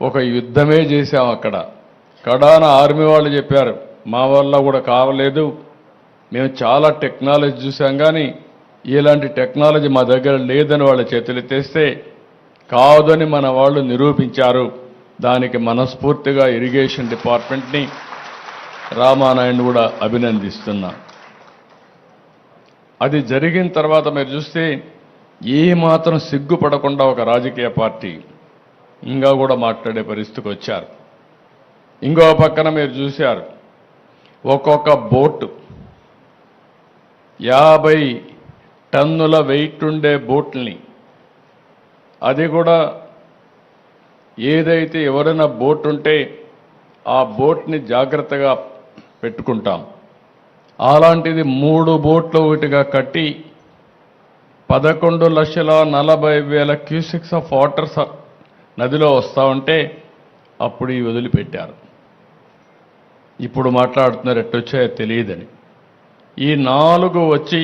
ఒక యుద్ధమే చేశాం అక్కడ. కడాన ఆర్మీ వాళ్ళు చెప్పారు మా వల్ల కూడా కావలేదు, మేము చాలా టెక్నాలజీ చూసాం కానీ ఇలాంటి టెక్నాలజీ మా దగ్గర లేదని వాళ్ళ చేతులెత్తేస్తే కాదని మన వాళ్ళు నిరూపించారు. దానికి మనస్ఫూర్తిగా ఇరిగేషన్ డిపార్ట్మెంట్ని రామానాయుడు కూడా అభినందిస్తున్నా. అది జరిగిన తర్వాత మీరు చూస్తే ఏమాత్రం సిగ్గుపడకుండా ఒక రాజకీయ పార్టీ ఇంకా కూడా మాట్లాడే పరిస్థితికి వచ్చారు. ఇంకో పక్కన మీరు చూశారు ఒక్కొక్క బోటు 50 టన్నుల వెయిట్ ఉండే బోట్లని, అది కూడా ఏదైతే ఎవరైనా బోట్ ఉంటే ఆ బోట్ని జాగ్రత్తగా పెట్టుకుంటాం, అలాంటిది 3 బోట్లు ఒకటిగా కట్టి 11,40,000 క్యూసెక్స్ ఆఫ్ వాటర్ నదిలో వస్తూ ఉంటే అప్పుడు ఈ వదిలిపెట్టారు. ఇప్పుడు మాట్లాడుతున్నారు ఎట్టొచ్చాయో తెలియదని. ఈ 4 వచ్చి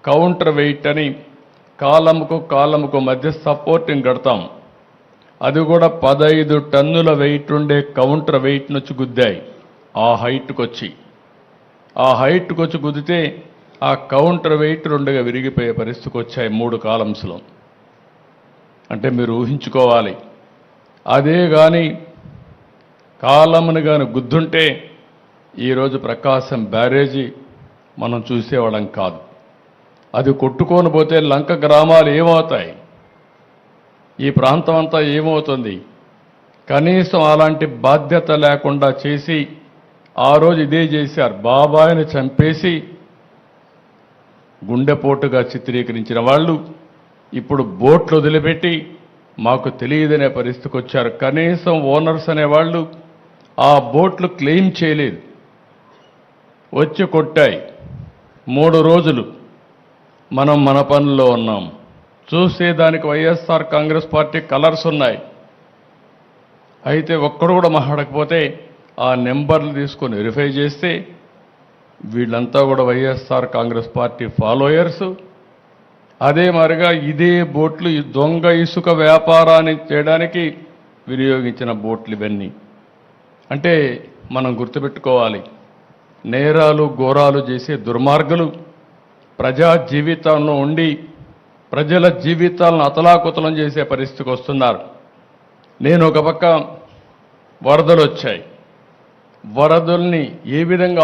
కౌంటర్ వెయిట్ అని కాలంకు మధ్య సపోర్టింగ్ కడతాం, అది కూడా 15 టన్నుల వెయిట్ ఉండే కౌంటర్ వెయిట్ నుంచి గుద్దాయి. ఆ హైట్కి వచ్చి గుద్దితే ఆ కౌంటర్ వెయిట్ 2గా విరిగిపోయే పరిస్థితికి వచ్చాయి 3 కాలమ్స్లో. అంటే మీరు ఊహించుకోవాలి, అదే కానీ కాలమ్ని కానీ గుద్దుంటే ఈరోజు ప్రకాశం బ్యారేజీ మనం చూసేవాళ్ళం కాదు. అది కొట్టుకొని పోతే లంక గ్రామాలు ఏమవుతాయి, ఈ ప్రాంతం అంతా ఏమవుతుంది? కనీసం అలాంటి బాధ్యత లేకుండా చేసి ఆ రోజు ఇదే చేశారు. బాబాయిని చంపేసి గుండెపోటుగా చిత్రీకరించిన వాళ్ళు ఇప్పుడు బోట్లు వదిలిపెట్టి మాకు తెలియదనే పరిస్థితికి వచ్చారు. కనీసం ఓనర్స్ అనేవాళ్ళు ఆ బోట్లు క్లెయిమ్ చేయలేదు, వచ్చి కొట్టాయి. 3 రోజులు మనం మన పనుల్లో ఉన్నాం. చూస్తే దానికి వైఎస్ఆర్ కాంగ్రెస్ పార్టీ కలర్స్ ఉన్నాయి. అయితే ఒక్కడు కూడా మాట్లాడకపోతే ఆ నెంబర్లు తీసుకొని వెరిఫై చేస్తే వీళ్ళంతా కూడా వైఎస్ఆర్ కాంగ్రెస్ పార్టీ ఫాలోయర్స్. అదే మరిగా ఇదే బోట్లు ఈ దొంగ ఇసుక వ్యాపారాన్ని చేయడానికి వినియోగించిన బోట్లు ఇవన్నీ. అంటే మనం గుర్తుపెట్టుకోవాలి, నేరాలు ఘోరాలు చేసే దుర్మార్గులు ప్రజా జీవితంలో ఉండి ప్రజల జీవితాలను అతలాకుతలం చేసే పరిస్థితికి వస్తున్నారు. నేను ఒక పక్క వరదలు వచ్చాయి, వరదల్ని ఏ విధంగా